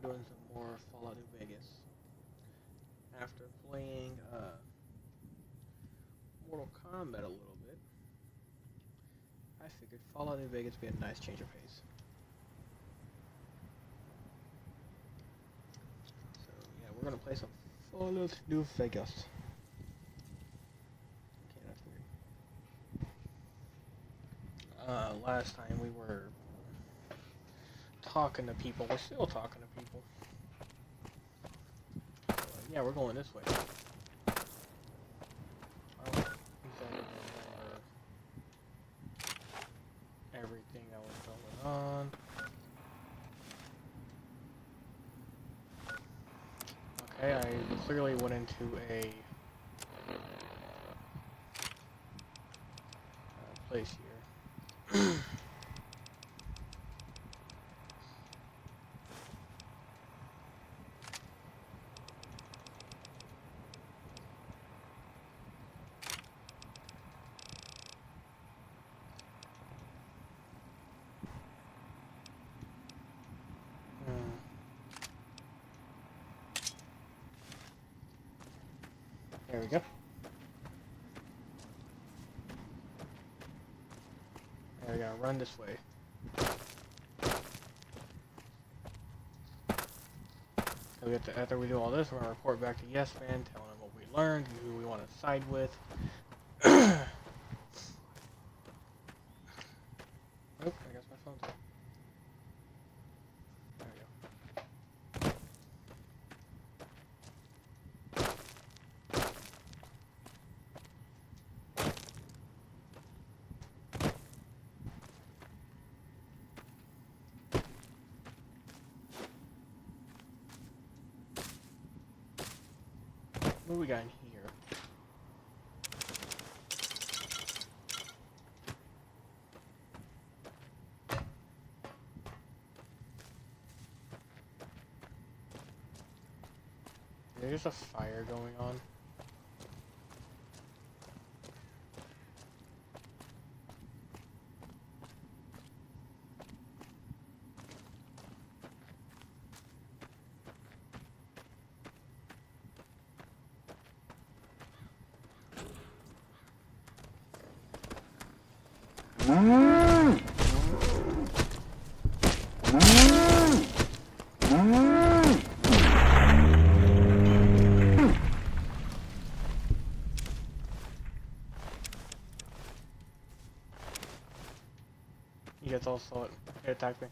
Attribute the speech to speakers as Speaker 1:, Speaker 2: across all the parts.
Speaker 1: doing some more Fallout New Vegas. After playing Mortal Kombat a little bit, I figured Fallout New Vegas would be a nice change of pace. So yeah, we're gonna play some Fallout New Vegas. Okay, that's weird. Last time we were talking to people. We're still talking to people. Yeah, we're going this way. Everything that was going on. Okay, I clearly went into a place here. There we go. There we go, run this way. So after we do all this, we're going to report back to Yes Man, telling him what we learned, who we want to side with. Oh, I guess my phone's up. There we go. What do we got in here? There's a fire going on. He gets all saw it. It attacked me.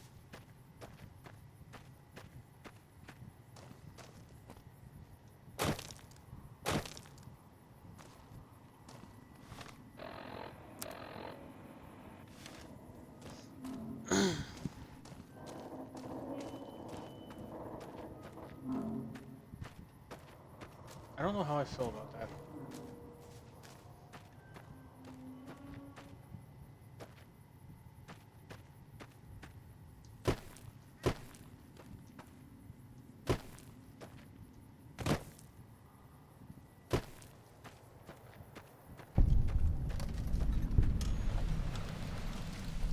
Speaker 1: I don't know how I feel about that.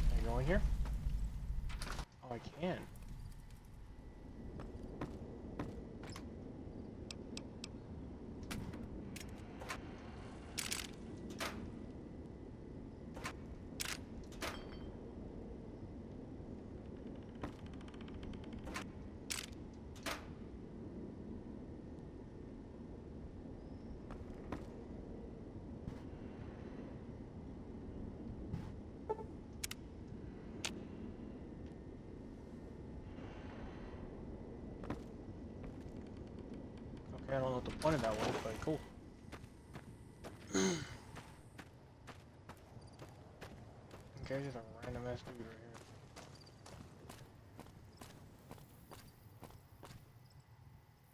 Speaker 1: Can I go in here? Oh, I can. I don't know what the point of that was, but cool. Okay, just a random ass dude right here.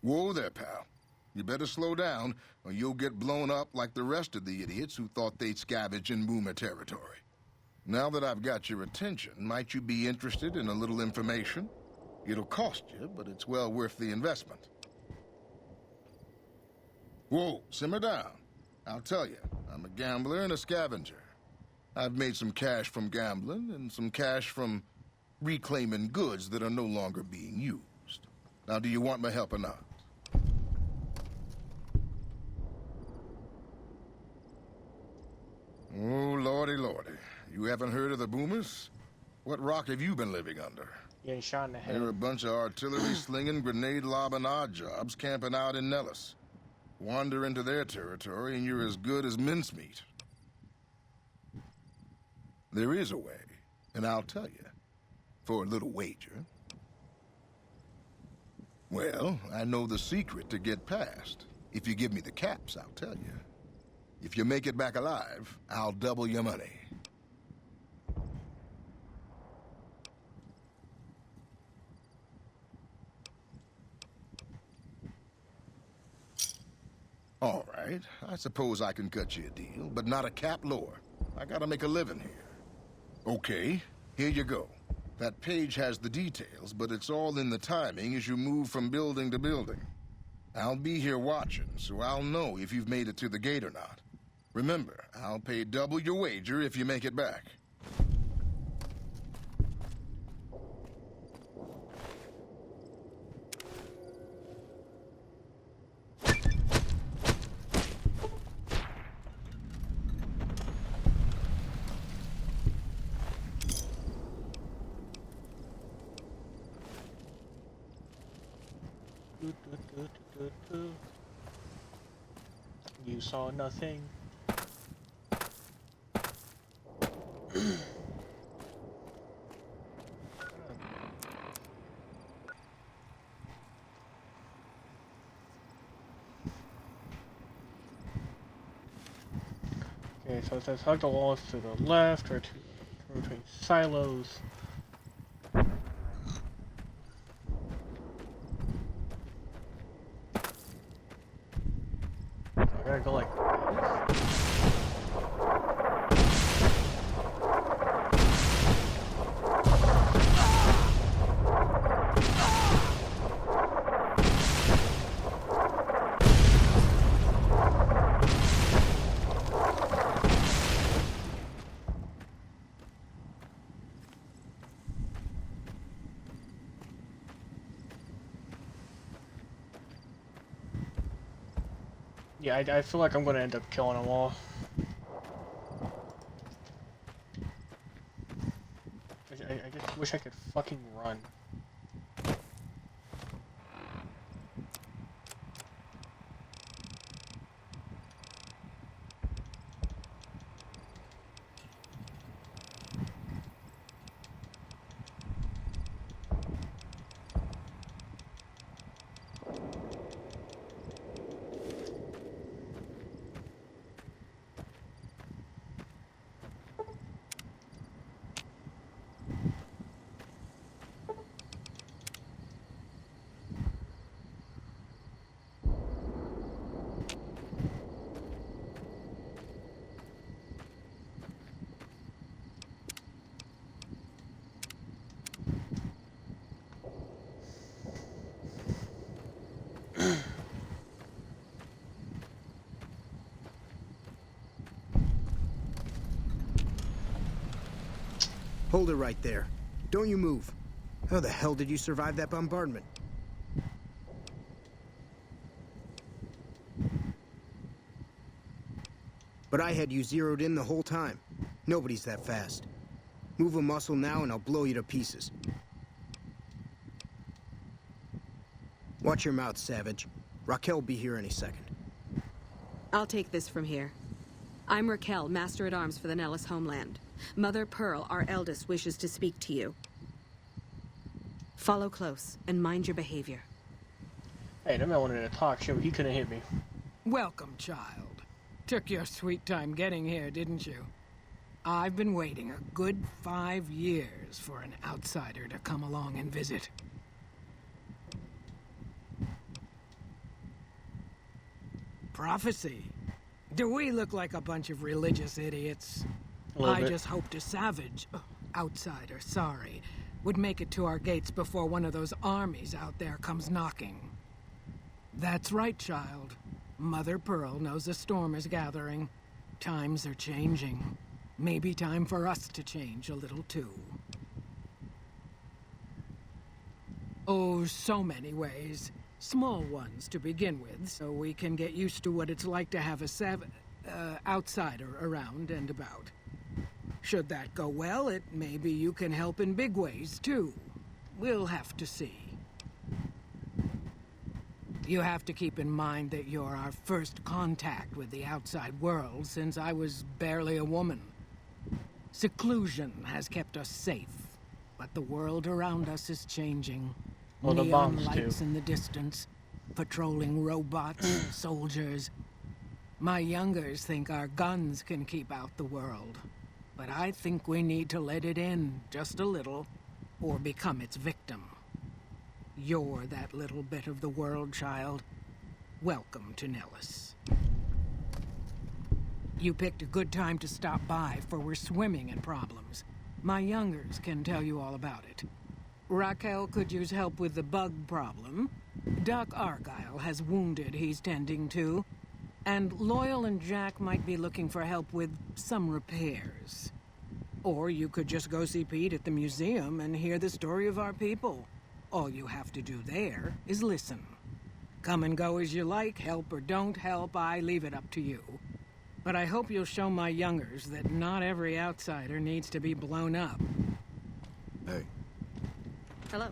Speaker 2: Whoa there, pal. You better slow down, or you'll get blown up like the rest of the idiots who thought they'd scavenge in Boomer territory. Now that I've got your attention, might you be interested in a little information? It'll cost you, but it's well worth the investment. Whoa, simmer down. I'll tell you, I'm a gambler and a scavenger. I've made some cash from gambling and some cash from reclaiming goods that are no longer being used. Now, do you want my help or not? Oh, lordy, lordy. You haven't heard of the boomers? What rock have you been living under?
Speaker 1: Getting shot in the head.
Speaker 2: They're a bunch of artillery-slinging, grenade-lobbing odd jobs camping out in Nellis. Wander into their territory and you're as good as mincemeat. There is a way, and I'll tell you. For a little wager. Well, I know the secret to get past. If you give me the caps, I'll tell you. If you make it back alive, I'll double your money. All right, I suppose I can cut you a deal, but not a cap lower. I gotta make a living here. Okay, here you go. That page has the details, but it's all in the timing as you move from building to building. I'll be here watching, so I'll know if you've made it to the gate or not. Remember, I'll pay double your wager if you make it back.
Speaker 1: You saw nothing. Okay, so it says hug the walls to the left or to between silos. I gotta go like this. Yeah, I feel like I'm gonna end up killing them all. I just wish I could fucking run.
Speaker 3: Hold it right there. Don't you move. How the hell did you survive that bombardment? But I had you zeroed in the whole time. Nobody's that fast. Move a muscle now and I'll blow you to pieces. Watch your mouth, Savage. Raquel'll be here any second.
Speaker 4: I'll take this from here. I'm Raquel, Master-at-Arms for the Nellis homeland. Mother Pearl, our eldest, wishes to speak to you. Follow close and mind your behavior.
Speaker 1: Hey, that man wanted to talk shit, but he couldn't hit me.
Speaker 5: Welcome, child. Took your sweet time getting here, didn't you? I've been waiting a good 5 years for an outsider to come along and visit. Prophecy. Do we look like a bunch of religious idiots? I just hoped a savage, outsider, sorry, would make it to our gates before one of those armies out there comes knocking. That's right, child. Mother Pearl knows a storm is gathering. Times are changing. Maybe time for us to change a little too. Oh, so many ways. Small ones to begin with, so we can get used to what it's like to have a outsider around and about. Should that go well, maybe you can help in big ways, too. We'll have to see. You have to keep in mind that you're our first contact with the outside world since I was barely a woman. Seclusion has kept us safe, but the world around us is changing.
Speaker 1: Well, the
Speaker 5: Neon
Speaker 1: bombs
Speaker 5: lights
Speaker 1: too.
Speaker 5: in the distance, patrolling robots, soldiers. My youngers think our guns can keep out the world, but I think we need to let it in just a little, or become its victim. You're that little bit of the world, child. Welcome to Nellis. You picked a good time to stop by, for we're swimming in problems. My youngers can tell you all about it. Raquel could use help with the bug problem. Doc Argyle has wounded he's tending to. And Loyal and Jack might be looking for help with some repairs. Or you could just go see Pete at the museum and hear the story of our people. All you have to do there is listen. Come and go as you like, help or don't help, I leave it up to you. But I hope you'll show my youngers that not every outsider needs to be blown up.
Speaker 3: Hey.
Speaker 4: Hello.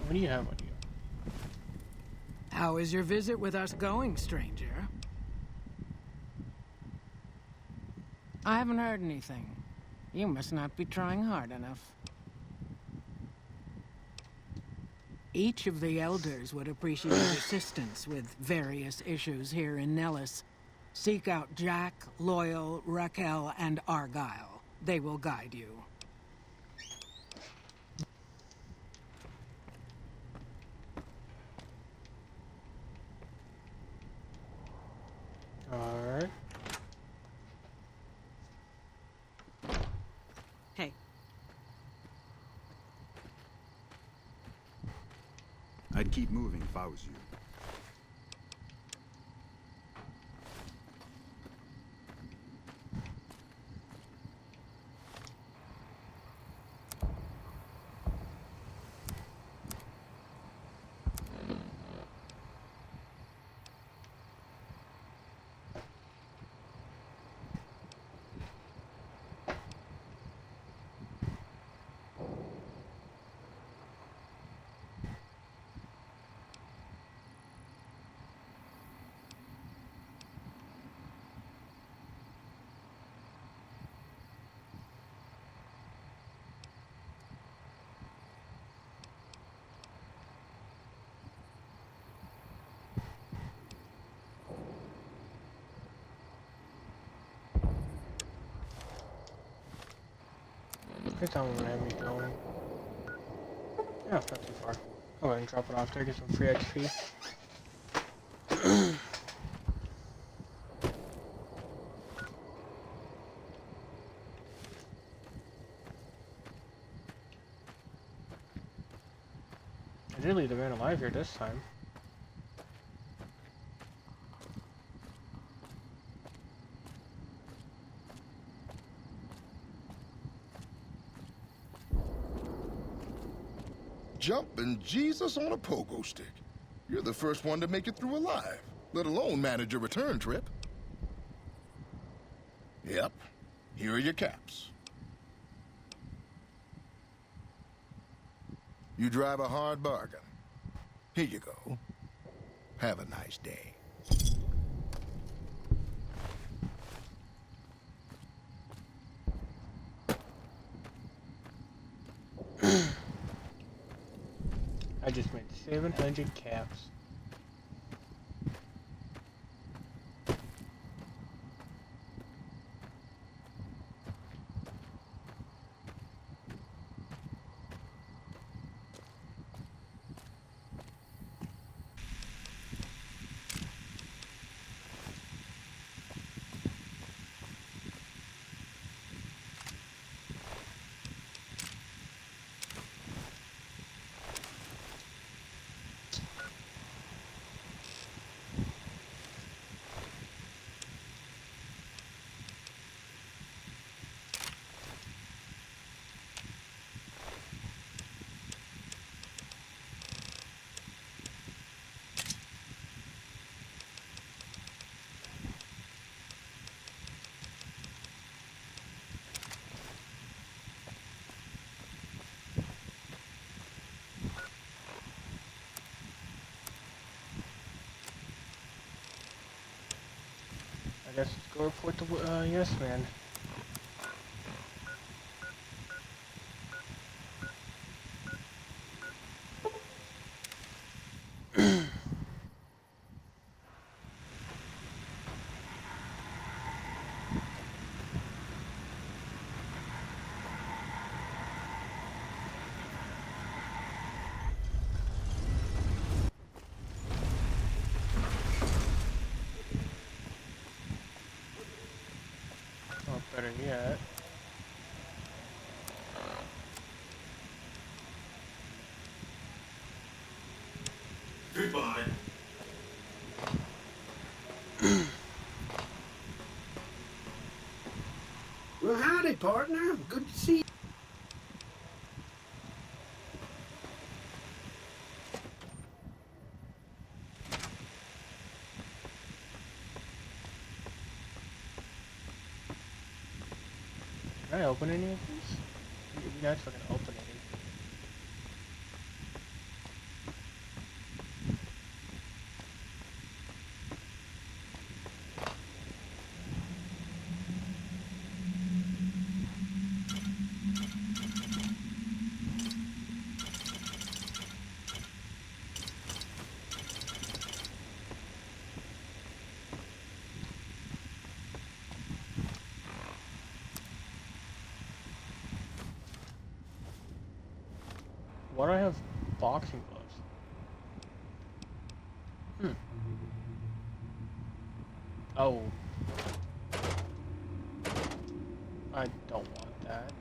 Speaker 1: What do you have on you?
Speaker 5: How is your visit with us going, stranger? I haven't heard anything. You must not be trying hard enough. Each of the elders would appreciate assistance with various issues here in Nellis. Seek out Jack, Loyal, Raquel, and Argyle. They will guide you.
Speaker 1: Alright.
Speaker 4: Hey.
Speaker 6: I'd keep moving if I was you.
Speaker 1: Good time when I have me going. Yeah, it's not too far. Go ahead and drop it off there, get some free XP. I did leave the man alive here this time.
Speaker 2: Jumping Jesus on a pogo stick. You're the first one to make it through alive, let alone manage a return trip. Yep, here are your caps. You drive a hard bargain. Here you go. Have a nice day.
Speaker 1: I just made 700 caps. go report to Yes Man. Or better yet.
Speaker 7: Goodbye.
Speaker 8: Well, howdy, partner. Good to see you.
Speaker 1: Can I open any of these? You guys fucking open any. Why do I have boxing gloves? Oh. I don't want that.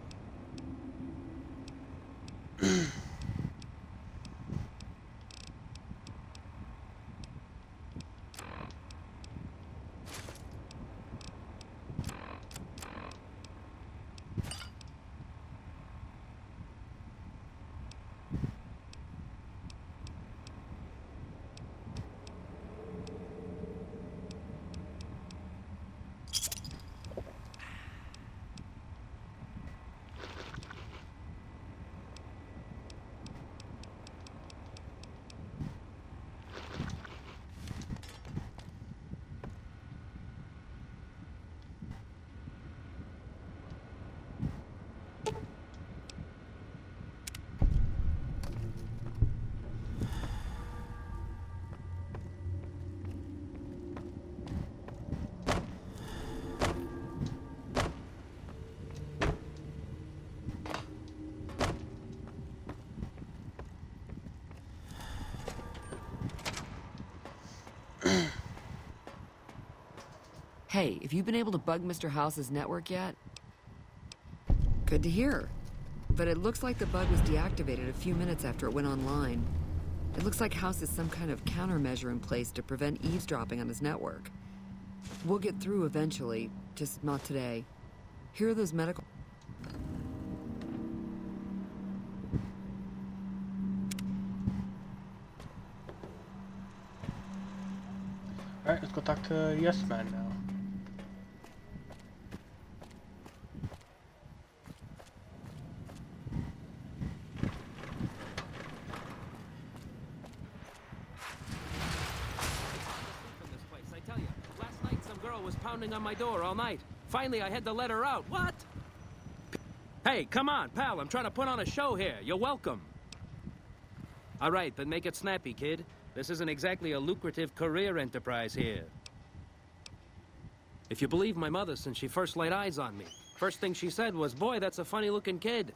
Speaker 9: Hey, have you been able to bug Mr. House's network yet? Good to hear. But it looks like the bug was deactivated a few minutes after it went online. It looks like House has some kind of countermeasure in place to prevent eavesdropping on his network. We'll get through eventually, just not today. Here are those medical...
Speaker 1: Alright, let's go talk to Yes Man now.
Speaker 10: Pounding on my door all night. Finally, I had to let her out. What? Hey, come on, pal. I'm trying to put on a show here. You're welcome. All right, then make it snappy, kid. This isn't exactly a lucrative career enterprise here. If you believe my mother since she first laid eyes on me, first thing she said was, boy, that's a funny-looking kid.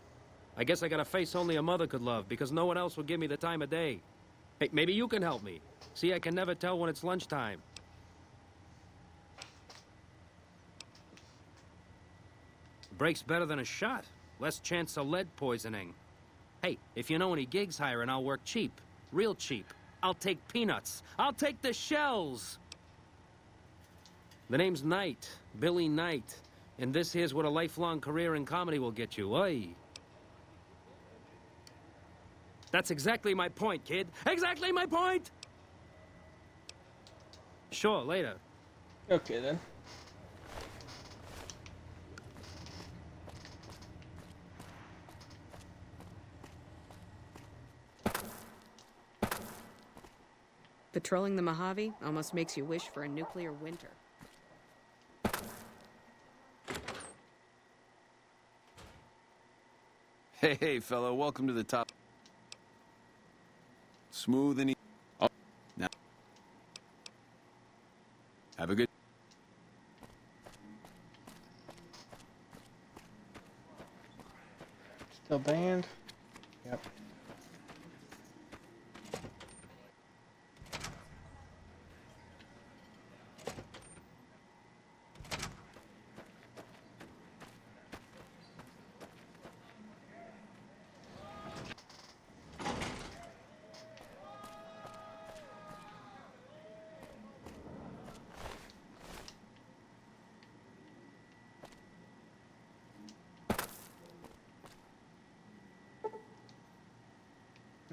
Speaker 10: I guess I got a face only a mother could love because no one else would give me the time of day. Hey, maybe you can help me. See, I can never tell when it's lunchtime. Breaks better than a shot. Less chance of lead poisoning. Hey, if you know any gigs hiring, I'll work cheap. Real cheap. I'll take peanuts. I'll take the shells! The name's Knight. Billy Knight. And this here's what a lifelong career in comedy will get you. Oi. That's exactly my point, kid. Exactly my point! Sure, later.
Speaker 1: Okay then.
Speaker 4: Patrolling the Mojave almost makes you wish for a nuclear winter.
Speaker 11: Hey, fellow, welcome to the top. Smooth and easy. Oh, now. Have a good...
Speaker 1: Still banned? Yep.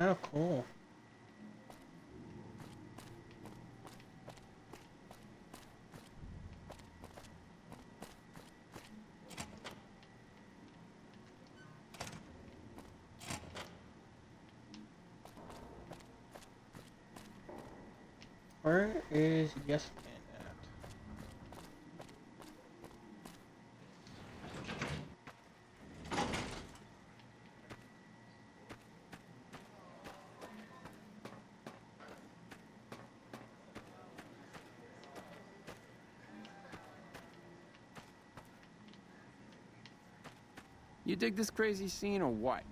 Speaker 1: Oh, cool. Where is Yes Man at?
Speaker 11: You dig this crazy scene or what?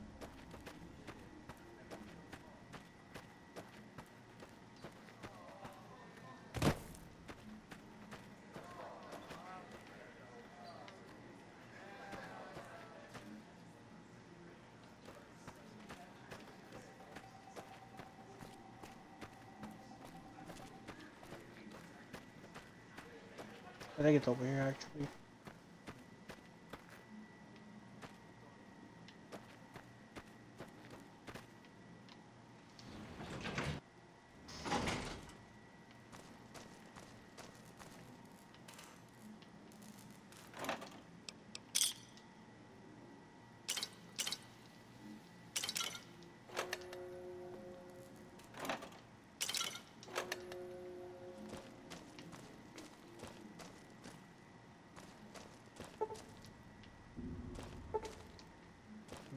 Speaker 1: I think it's over here actually.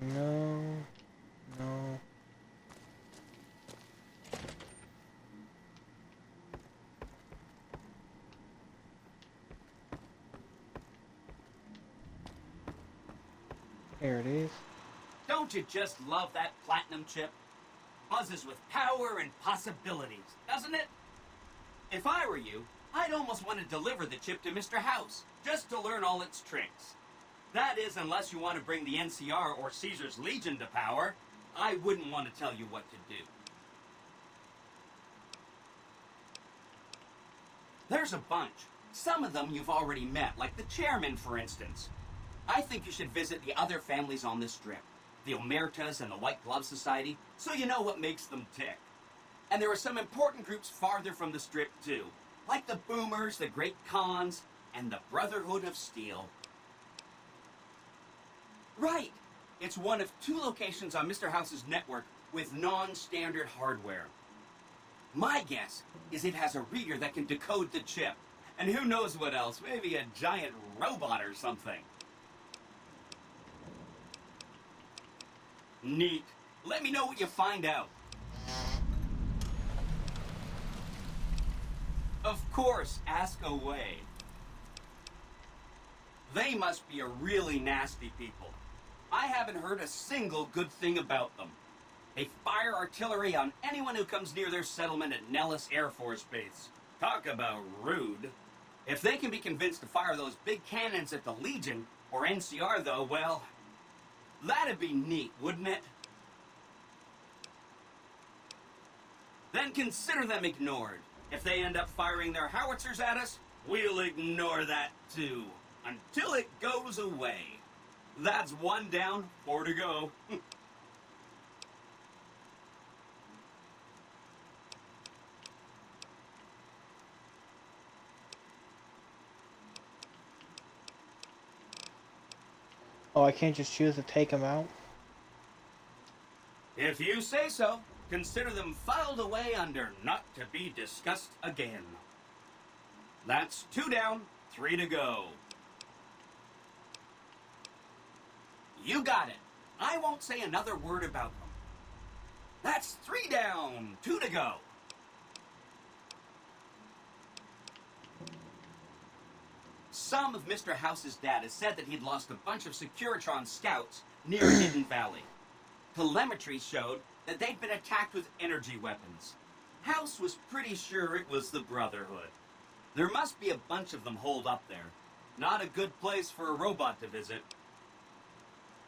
Speaker 1: No, no. Here it is.
Speaker 12: Don't you just love that platinum chip? Buzzes with power and possibilities, doesn't it? If I were you, I'd almost want to deliver the chip to Mr. House, just to learn all its tricks. That is, unless you want to bring the NCR or Caesar's Legion to power. I wouldn't want to tell you what to do. There's a bunch. Some of them you've already met, like the chairman, for instance. I think you should visit the other families on this strip, the Omertas and the White Glove Society, so you know what makes them tick. And there are some important groups farther from the strip, too, like the Boomers, the Great Khans, and the Brotherhood of Steel. Right! It's one of 2 locations on Mr. House's network with non-standard hardware. My guess is it has a reader that can decode the chip, and who knows what else, maybe a giant robot or something. Neat. Let me know what you find out. Of course, ask away. They must be a really nasty people. I haven't heard a single good thing about them. They fire artillery on anyone who comes near their settlement at Nellis Air Force Base. Talk about rude. If they can be convinced to fire those big cannons at the Legion, or NCR though, well, that'd be neat, wouldn't it? Then consider them ignored. If they end up firing their howitzers at us, we'll ignore that too, until it goes away. That's 1 down, 4 to go.
Speaker 1: Oh, I can't just choose to take them out?
Speaker 12: If you say so, consider them filed away under not to be discussed again. That's 2 down, 3 to go. You got it. I won't say another word about them. That's 3 down, 2 to go. Some of Mr. House's data said that he'd lost a bunch of Securitron scouts near Hidden Valley. Telemetry showed that they'd been attacked with energy weapons. House was pretty sure it was the Brotherhood. There must be a bunch of them holed up there. Not a good place for a robot to visit.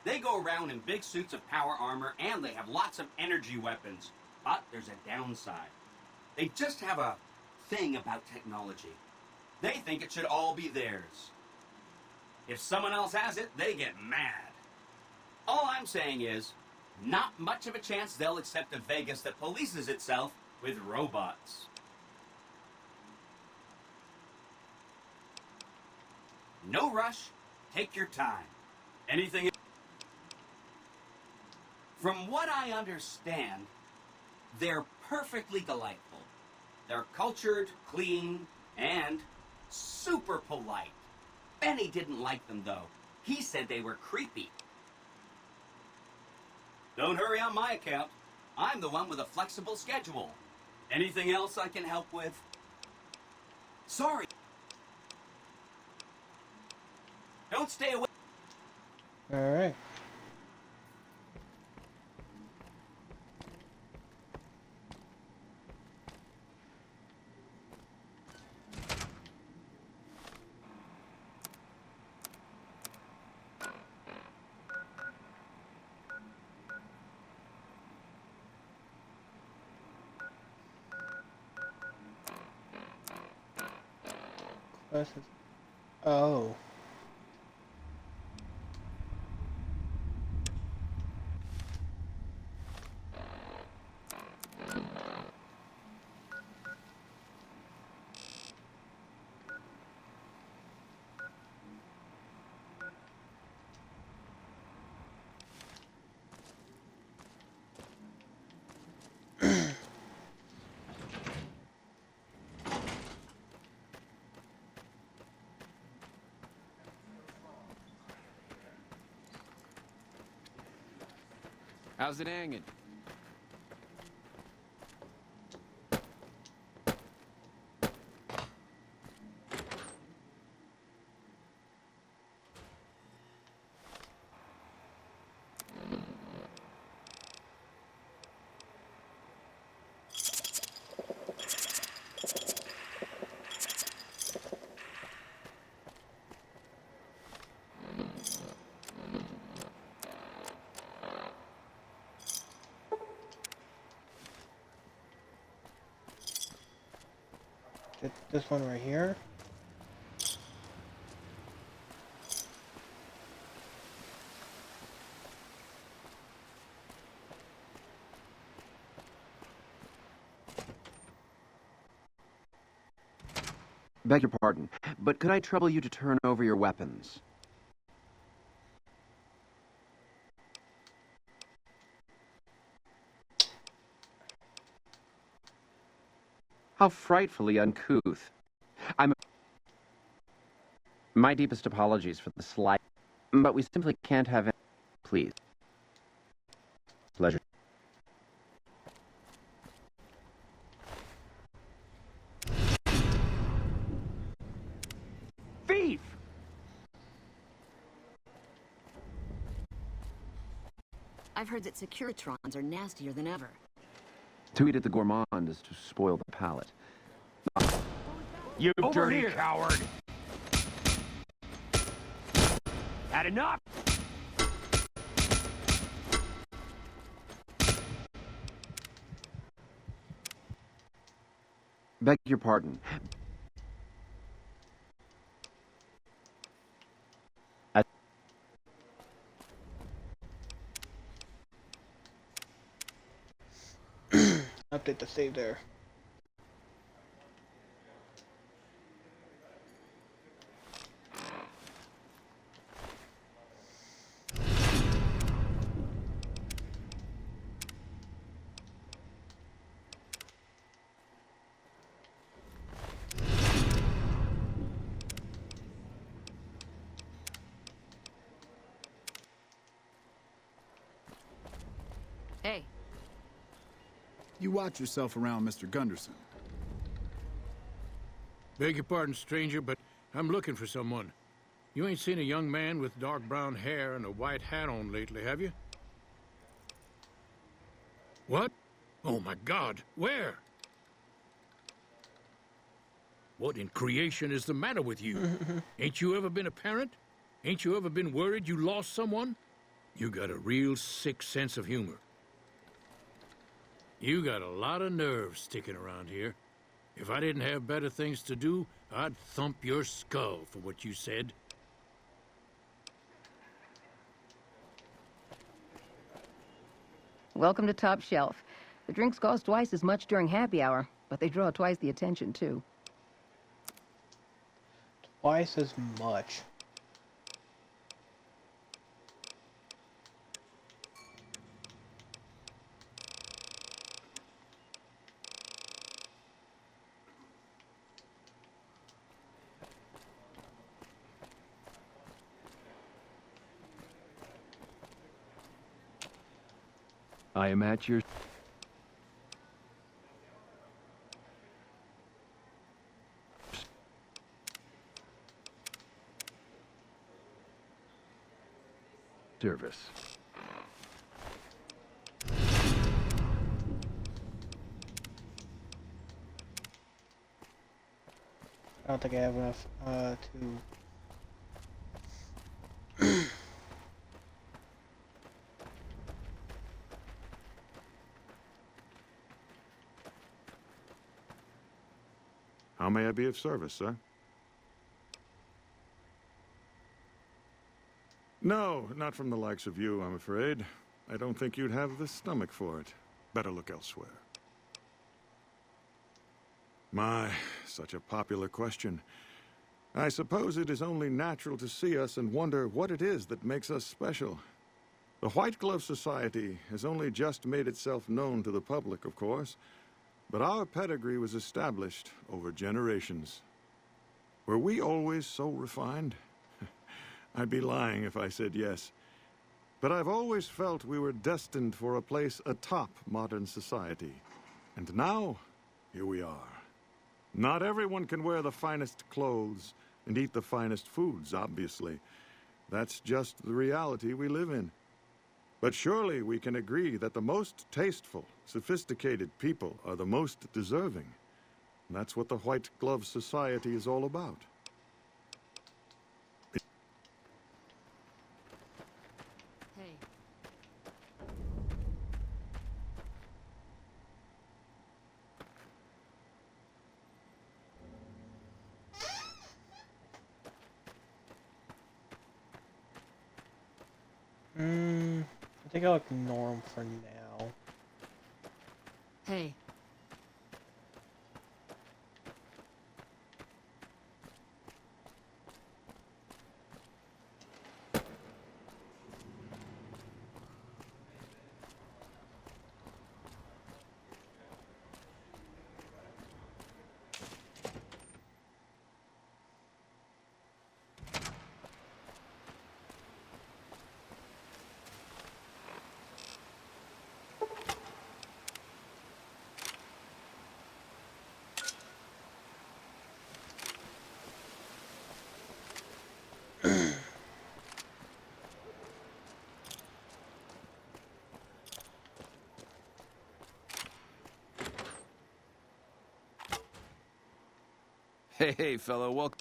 Speaker 12: They go around in big suits of power armor, and they have lots of energy weapons. But there's a downside. They just have a thing about technology. They think it should all be theirs. If someone else has it, they get mad. All I'm saying is, not much of a chance they'll accept a Vagas that polices itself with robots. No rush. Take your time. Anything else? From what I understand, they're perfectly delightful. They're cultured, clean, and super polite. Benny didn't like them, though. He said they were creepy. Don't hurry on my account. I'm the one with a flexible schedule. Anything else I can help with? Sorry. Don't stay away.
Speaker 1: All right. Oh.
Speaker 11: How's it hanging?
Speaker 1: This one right here.
Speaker 13: Beg your pardon, but could I trouble you to turn over your weapons? How frightfully uncouth. My deepest apologies for the slight, but we simply can't have any. Please. Pleasure. Thief!
Speaker 14: I've heard that Securitrons are nastier than ever.
Speaker 13: To eat at the gourmand is to spoil the palate.
Speaker 15: You dirty coward! Had enough?
Speaker 13: Beg your pardon.
Speaker 1: Update the save there.
Speaker 6: You watch yourself around Mr. Gunderson.
Speaker 16: Beg your pardon, stranger, but I'm looking for someone. You ain't seen a young man with dark brown hair and a white hat on lately, have you? What? Oh my God, where? What in creation is the matter with you? Ain't you ever been a parent? Ain't you ever been worried you lost someone? You got a real sick sense of humor. You got a lot of nerve sticking around here. If I didn't have better things to do, I'd thump your skull for what you said.
Speaker 17: Welcome to Top Shelf. The drinks cost twice as much during happy hour, but they draw twice the attention, too.
Speaker 1: Twice as much.
Speaker 15: I am at your... service.
Speaker 1: I don't think I have enough to...
Speaker 6: How may I be of service, sir? No, not from the likes of you, I'm afraid. I don't think you'd have the stomach for it. Better look elsewhere. My, such a popular question. I suppose it is only natural to see us and wonder what it is that makes us special. The White Glove Society has only just made itself known to the public, of course, but our pedigree was established over generations. Were we always so refined? I'd be lying if I said yes. But I've always felt we were destined for a place atop modern society. And now, here we are. Not everyone can wear the finest clothes and eat the finest foods, obviously. That's just the reality we live in. But surely we can agree that the most tasteful, sophisticated people are the most deserving. And that's what the White Glove Society is all about.
Speaker 9: Hey.
Speaker 1: I think I'll ignore him for now.
Speaker 9: Hey.
Speaker 11: Hey, fellow, welcome.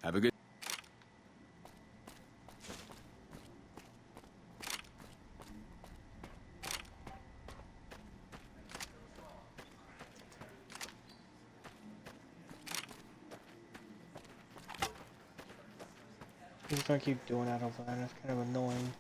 Speaker 11: Have a good...
Speaker 1: He's gonna keep doing that over there, and it's kind of annoying.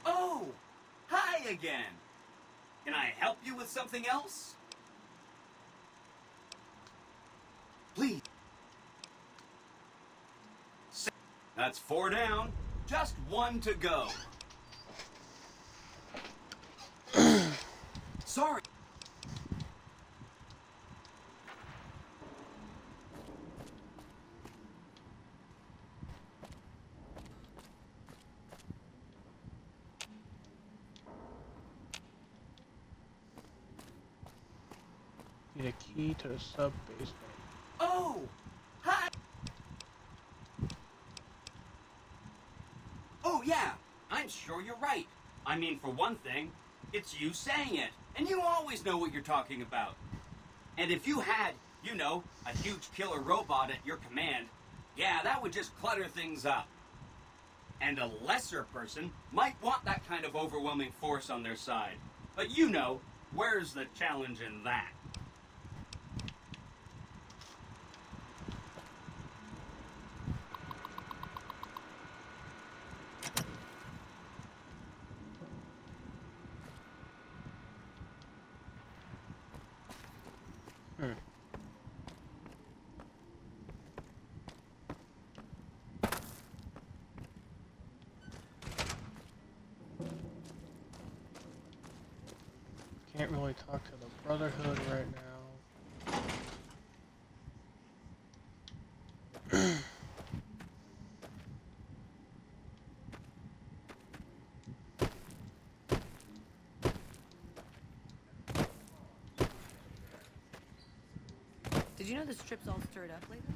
Speaker 12: Oh! Hi again! Can I help you with something else? Please. That's 4 down. Just 1 to go. Sorry.
Speaker 1: Need a key to the sub-basement.
Speaker 12: Oh! Hi! Oh, yeah. I'm sure you're right. I mean, for one thing, it's you saying it. And you always know what you're talking about. And if you had, you know, a huge killer robot at your command, yeah, that would just clutter things up. And a lesser person might want that kind of overwhelming force on their side. But you know, where's the challenge in that?
Speaker 1: Can't really talk to the Brotherhood right now.
Speaker 17: Did you know the strip's all stirred up lately?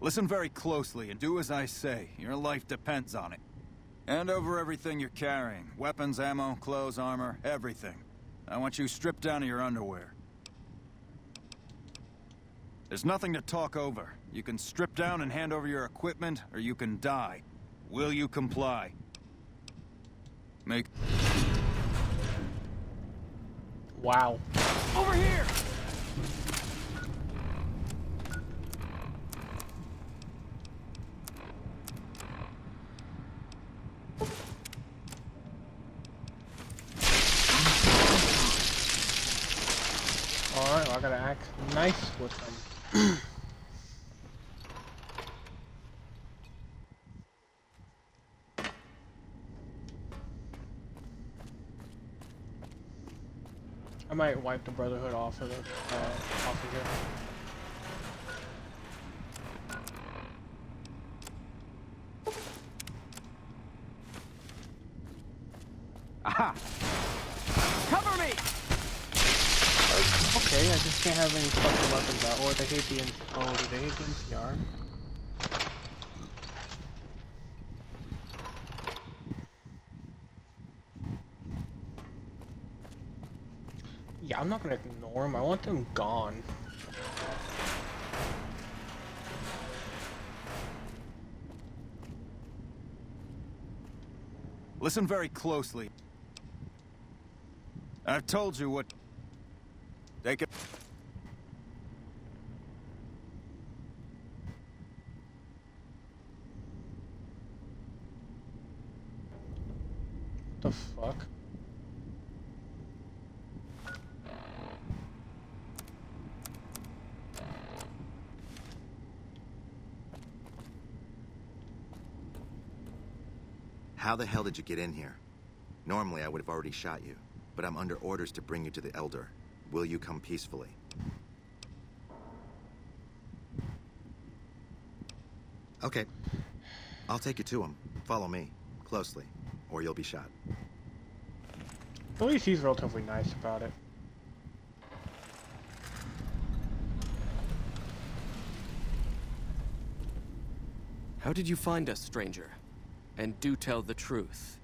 Speaker 11: Listen very closely and do as I say. Your life depends on it. Hand over everything you're carrying. Weapons, ammo, clothes, armor, everything. I want you stripped down to your underwear. There's nothing to talk over. You can strip down and hand over your equipment, or you can die. Will you comply? Make...
Speaker 1: Wow.
Speaker 11: Over here!
Speaker 1: Alright, well, I gotta act nice with them. I might wipe the Brotherhood off of here.
Speaker 11: Aha! Cover me!
Speaker 1: Okay, I just can't have any fucking weapons out. Or they hate the do they hate the NCR? Yeah, I'm not gonna ignore them. I want them gone.
Speaker 11: Listen very closely. I've told you what... They can...
Speaker 1: What the fuck?
Speaker 18: How the hell did you get in here? Normally, I would have already shot you, but I'm under orders to bring you to the Elder. Will you come peacefully? Okay. I'll take you to him. Follow me. Closely. Or you'll be shot.
Speaker 1: At least he's relatively nice about it.
Speaker 19: How did you find us, stranger? And do tell the truth.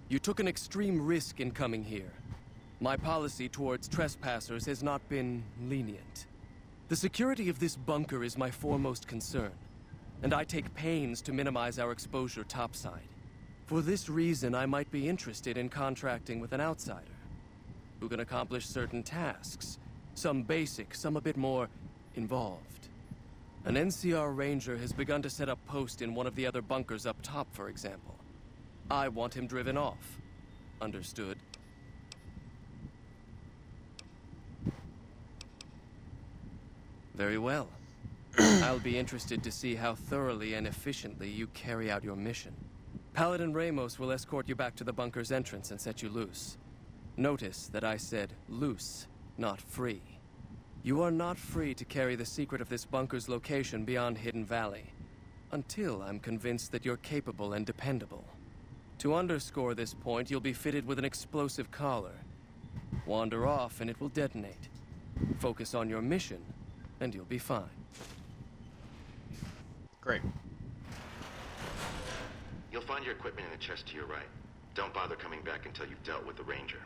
Speaker 19: You took an extreme risk in coming here. My policy towards trespassers has not been lenient. The security of this bunker is my foremost concern, and I take pains to minimize our exposure topside. For this reason, I might be interested in contracting with an outsider who can accomplish certain tasks, some basic, some a bit more involved. An NCR ranger has begun to set up post in one of the other bunkers up top, for example. I want him driven off. Understood? Very well. I'll be interested to see how thoroughly and efficiently you carry out your mission. Paladin Ramos will escort you back to the bunker's entrance and set you loose. Notice that I said loose, not free. You are not free to carry the secret of this bunker's location beyond Hidden Valley, until I'm convinced that you're capable and dependable. To underscore this point, you'll be fitted with an explosive collar. Wander off and it will detonate. Focus on your mission, and you'll be fine.
Speaker 1: Great.
Speaker 18: You'll find your equipment in the chest to your right. Don't bother coming back until you've dealt with the ranger.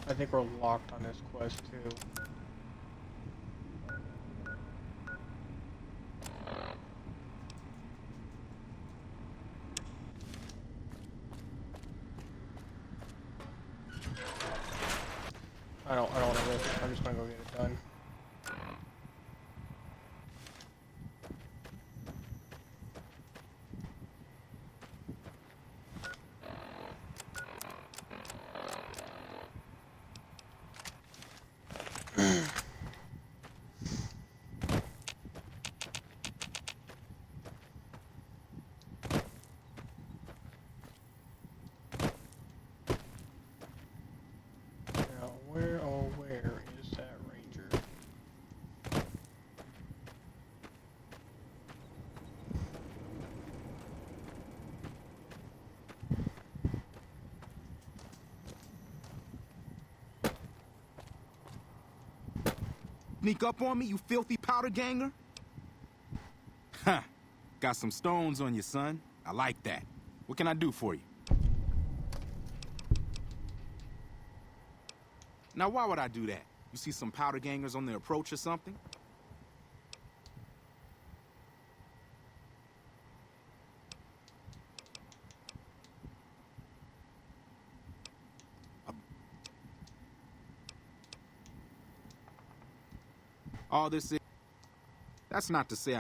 Speaker 1: I think we're locked on this quest too. I don't want to risk it. I'm just gonna go get it done. Where is that ranger?
Speaker 20: Sneak up on me, you filthy powder ganger? Huh. Got some stones on you, son. I like that. What can I do for you? Now, why would I do that? You see some powder gangers on the approach or something? All this is... That's not to say I...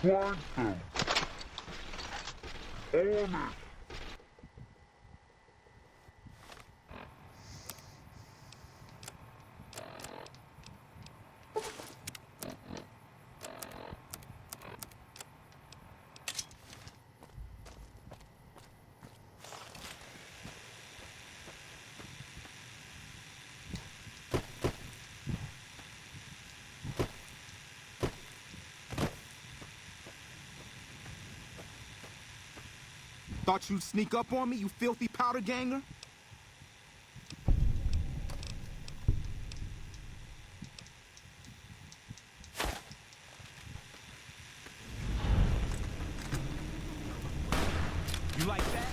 Speaker 21: Find him. On it.
Speaker 20: Thought you'd sneak up on me, you filthy powder ganger? You like that?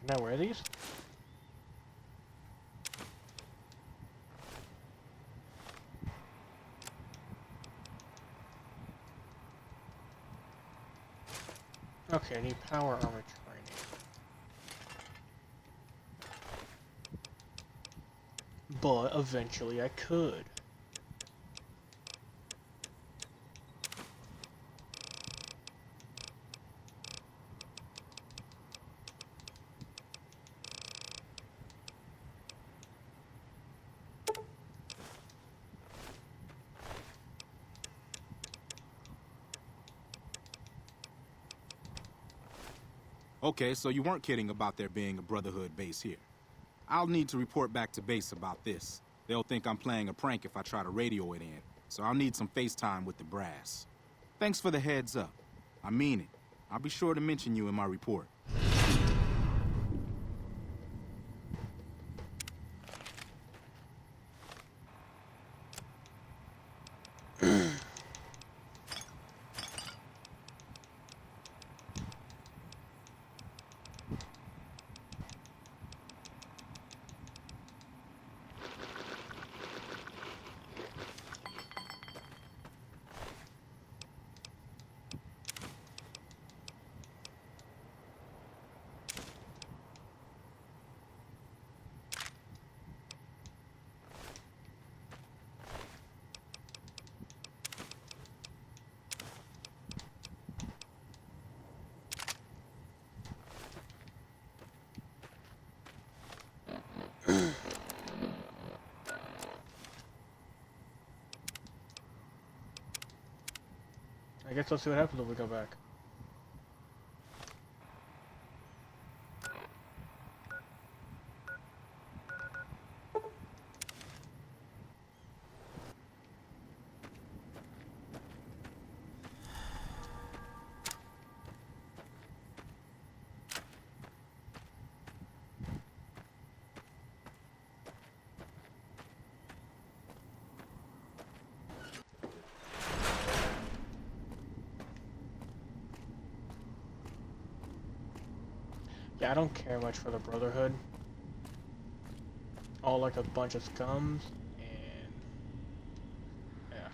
Speaker 1: Can I wear these? Okay, I need power armor training. But eventually I could.
Speaker 20: Okay, so you weren't kidding about there being a Brotherhood base here. I'll need to report back to base about this. They'll think I'm playing a prank if I try to radio it in, so I'll need some FaceTime with the brass. Thanks for the heads up. I mean it. I'll be sure to mention you in my report.
Speaker 1: I guess let's see what happens when we go back. Yeah, I don't care much for the Brotherhood. All like a bunch of scums, and yeah.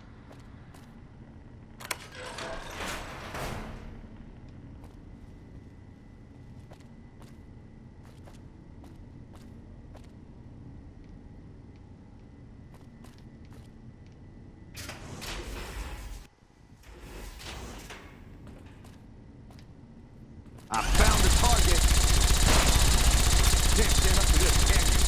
Speaker 20: I found the target! Can't stand up to this, can you?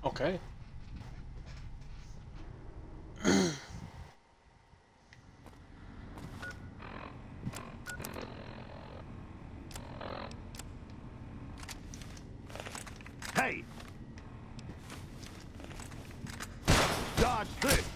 Speaker 1: Okay.
Speaker 6: Hey! Dodge this!